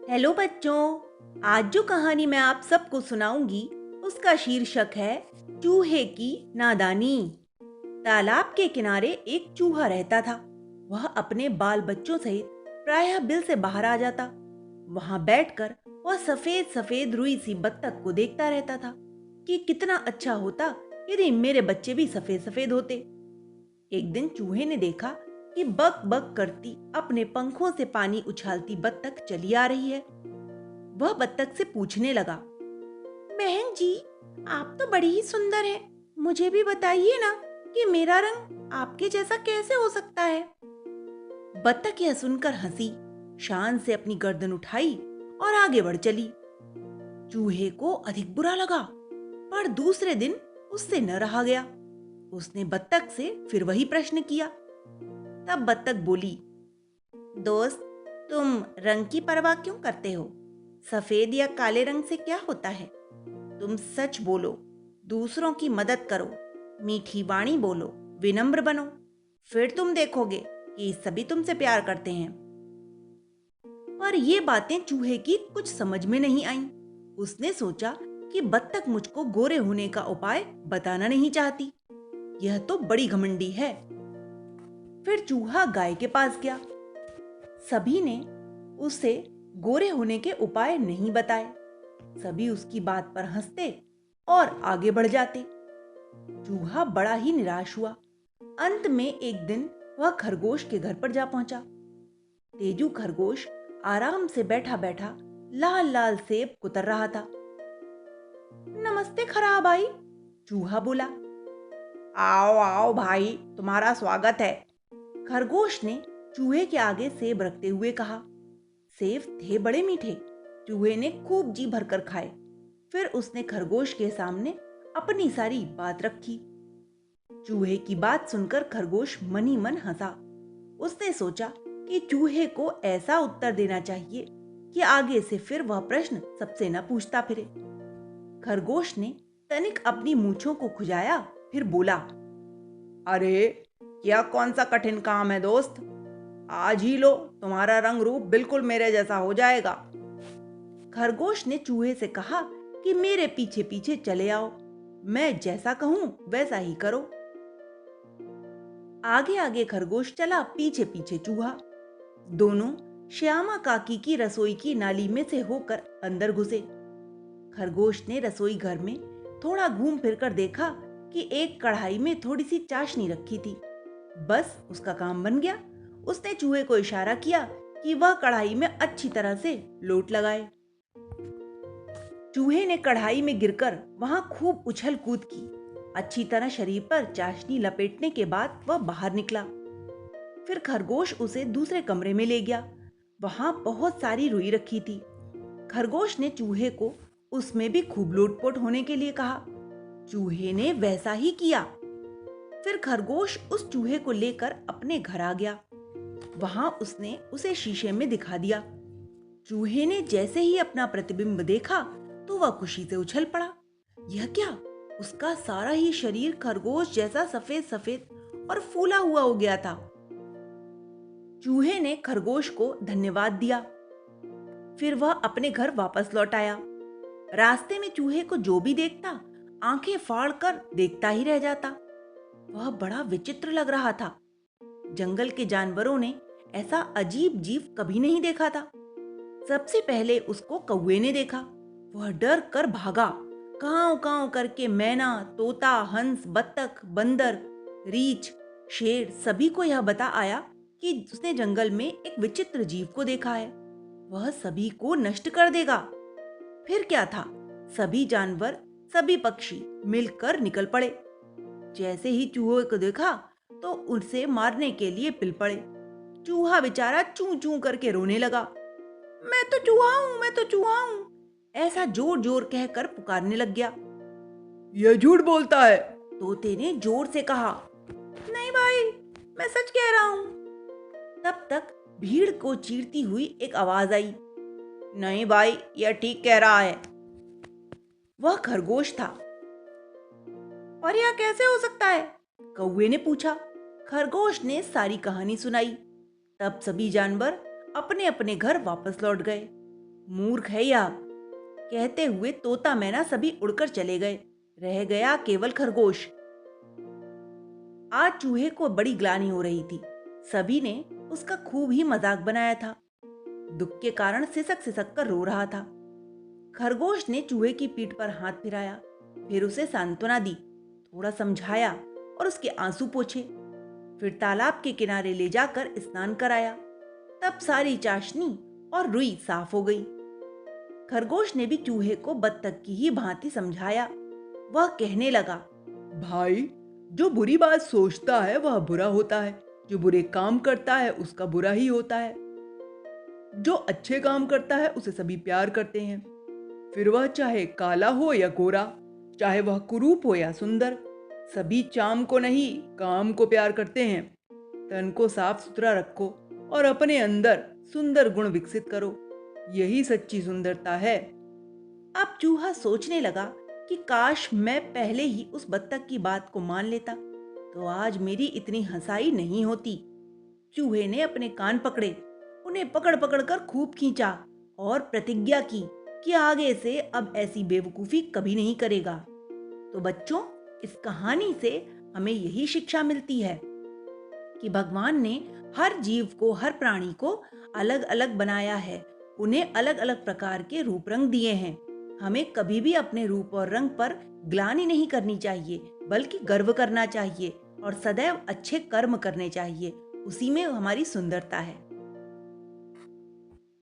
Hello बच्चों, आज जो कहानी मैं आप सबको सुनाऊंगी उसका शीर्षक है चूहे की नादानी। तालाब के किनारे एक चूहा रहता था। वह अपने बाल बच्चों सहित प्रायः बिल से बाहर आ जाता। वहां बैठकर वह सफेद सफेद रुई सी बत्तख को देखता रहता था कि कितना अच्छा होता यदि मेरे बच्चे भी सफेद सफेद होते। एक दिन चूहे ने देखा कि बक बक करती अपने पंखों से पानी उछालती बत्तख चली आ रही है। वह बत्तख से पूछने लगा, बहन जी, आप तो बड़ी ही सुंदर हैं। मुझे भी बताइए ना कि मेरा रंग आपके जैसा कैसे हो सकता है। बत्तख यह सुनकर हंसी, शान से अपनी गर्दन उठाई और आगे बढ़ चली। चूहे को अधिक बुरा लगा, पर दूसरे दिन उससे न रहा गया। उसने बत्तख से फिर वही प्रश्न किया। तब बत्तख बोली, दोस्त, तुम रंग की परवाह क्यों करते हो? सफेद या काले रंग से क्या होता है? तुम सच बोलो, दूसरों की मदद करो, मीठी वाणी बोलो, विनम्र बनो, फिर तुम देखोगे कि सभी तुमसे प्यार करते हैं। पर ये बातें चूहे की कुछ समझ में नहीं आईं। उसने सोचा कि बत्तख मुझको गोरे होने का उपाय बताना नहीं चाहती। यह तो बड़ी घमंडी है। फिर चूहा गाय के पास गया। सभी ने उसे गोरे होने के उपाय नहीं बताए। सभी उसकी बात पर हंसते और आगे बढ़ जाते। चूहा बड़ा ही निराश हुआ। अंत में एक दिन वह खरगोश के घर पर जा पहुंचा। तेजू खरगोश आराम से बैठा बैठा लाल लाल सेब कुतर रहा था। नमस्ते खराब आई, चूहा बोला। आओ आओ भाई, तुम्हारा स्वागत है, खरगोश ने चूहे के आगे सेब रखते हुए कहा। सेब थे बड़े मीठे। चूहे ने खूब जी भरकर खाए। फिर उसने खरगोश के सामने अपनी सारी बात रखी। चूहे की बात सुनकर खरगोश मनी मन हंसा। उसने सोचा कि चूहे को ऐसा उत्तर देना चाहिए कि आगे से फिर वह प्रश्न सबसे न पूछता फिरे। खरगोश ने तनिक अपनी मूंछों को खुजाया, फिर बोला, अरे, यह कौन सा कठिन काम है दोस्त? आज ही लो, तुम्हारा रंग रूप बिल्कुल मेरे जैसा हो जाएगा। खरगोश ने चूहे से कहा कि मेरे पीछे पीछे चले आओ, मैं जैसा कहूं वैसा ही करो। आगे आगे खरगोश चला, पीछे पीछे चूहा। दोनों श्यामा काकी की रसोई की नाली में से होकर अंदर घुसे। खरगोश ने रसोई घर में थोड़ा घूम फिर कर देखा कि एक कढ़ाई में थोड़ी सी चाशनी रखी थी। बस उसका काम बन गया। उसने चूहे को इशारा किया कि वह कढ़ाई में अच्छी तरह से लोट लगाए। चूहे ने कढ़ाई में गिरकर वहां खूब उछल कूद की। अच्छी तरह शरीर पर चाशनी लपेटने के बाद वह बाहर निकला। फिर खरगोश उसे दूसरे कमरे में ले गया। वहां बहुत सारी रुई रखी थी। खरगोश ने चूहे को उसमें भी खूब लोटपोट होने के लिए कहा। चूहे ने वैसा ही किया। फिर खरगोश उस चूहे को लेकर अपने घर आ गया। वहां उसने उसे शीशे में दिखा दिया। चूहे ने जैसे ही अपना प्रतिबिंब देखा तो वह खुशी से उछल पड़ा। यह क्या? उसका सारा ही शरीर खरगोश जैसा सफेद सफेद और फूला हुआ हो गया था। चूहे ने खरगोश को धन्यवाद दिया। फिर वह अपने घर वापस लौट आया। रास्ते में चूहे को जो भी देखता, आंखें फाड़ कर देखता ही रह जाता। वह बड़ा विचित्र लग रहा था। जंगल के जानवरों ने ऐसा अजीब जीव कभी नहीं देखा था। सबसे पहले उसको कौवे ने देखा। वह डर कर भागा। कांव कांव करके मैना, तोता, हंस, बत्तख, बंदर, रीछ, शेर सभी को यह बता आया कि उसने जंगल में एक विचित्र जीव को देखा है। वह सभी को नष्ट कर देगा। फिर क्या था, सभी जानवर, सभी पक्षी मिलकर निकल पड़े। जैसे ही चूहे को देखा तो उसे मारने के लिए पिल पड़े। चूहा बेचारा चूं चूं करके रोने लगा। मैं तो चूहा हूं, मैं तो चूहा हूं, ऐसा जोर जोर कहकर पुकारने लग गया। यह झूठ बोलता है, तोते ने जोर से कहा। नहीं भाई, मैं सच कह रहा हूं। तब तक भीड़ को चीरती हुई एक आवाज आई। नहीं भाई, यह ठीक कह रहा है। वह खरगोश था। और यह कैसे हो सकता है? कौवे ने पूछा। खरगोश ने सारी कहानी सुनाई। तब सभी जानवर अपने अपने घर वापस लौट गए। मूर्ख है यह। कहते हुए तोता मैना सभी उड़कर चले गए। रह गया केवल खरगोश। आज चूहे को बड़ी ग्लानि हो रही थी। सभी ने उसका खूब ही मजाक बनाया था। दुख के कारण सिसक सिसक कर रो रहा था। खरगोश ने चूहे की पीठ पर हाथ फिराया, फिर उसे सांत्वना दी, थोड़ा समझाया और उसके आंसू पोंछे। फिर तालाब के किनारे ले जाकर स्नान कराया। तब सारी चाशनी और रुई साफ हो गई। खरगोश ने भी चूहे को बत्तख की ही भांति समझाया। वह कहने लगा, भाई, जो बुरी बात सोचता है वह बुरा होता है, जो बुरे काम करता है उसका बुरा ही होता है। जो अच्छे काम करता है उसे सभी प्यार करते हैं, फिर वह चाहे काला हो या गोरा, चाहे वह कुरूप हो या सुंदर। सभी चाम को नहीं, काम को प्यार करते हैं। तन को साफ सुथरा रखो और अपने अंदर सुंदर गुण विकसित करो, यही सच्ची सुंदरता है। अब चूहा सोचने लगा कि काश मैं पहले ही उस बत्तख की बात को मान लेता, तो आज मेरी इतनी हंसाई नहीं होती। चूहे ने अपने कान पकड़े, उन्हें पकड़ पकड़ कर खूब खींचा और प्रतिज्ञा की कि आगे से अब ऐसी बेवकूफी कभी नहीं करेगा। तो बच्चों, इस कहानी से हमें यही शिक्षा मिलती है कि भगवान ने हर जीव को, हर प्राणी को अलग अलग बनाया है। उन्हें अलग अलग प्रकार के रूप रंग दिए हैं। हमें कभी भी अपने रूप और रंग पर ग्लानि नहीं करनी चाहिए, बल्कि गर्व करना चाहिए और सदैव अच्छे कर्म करने चाहिए। उसी में हमारी सुंदरता है।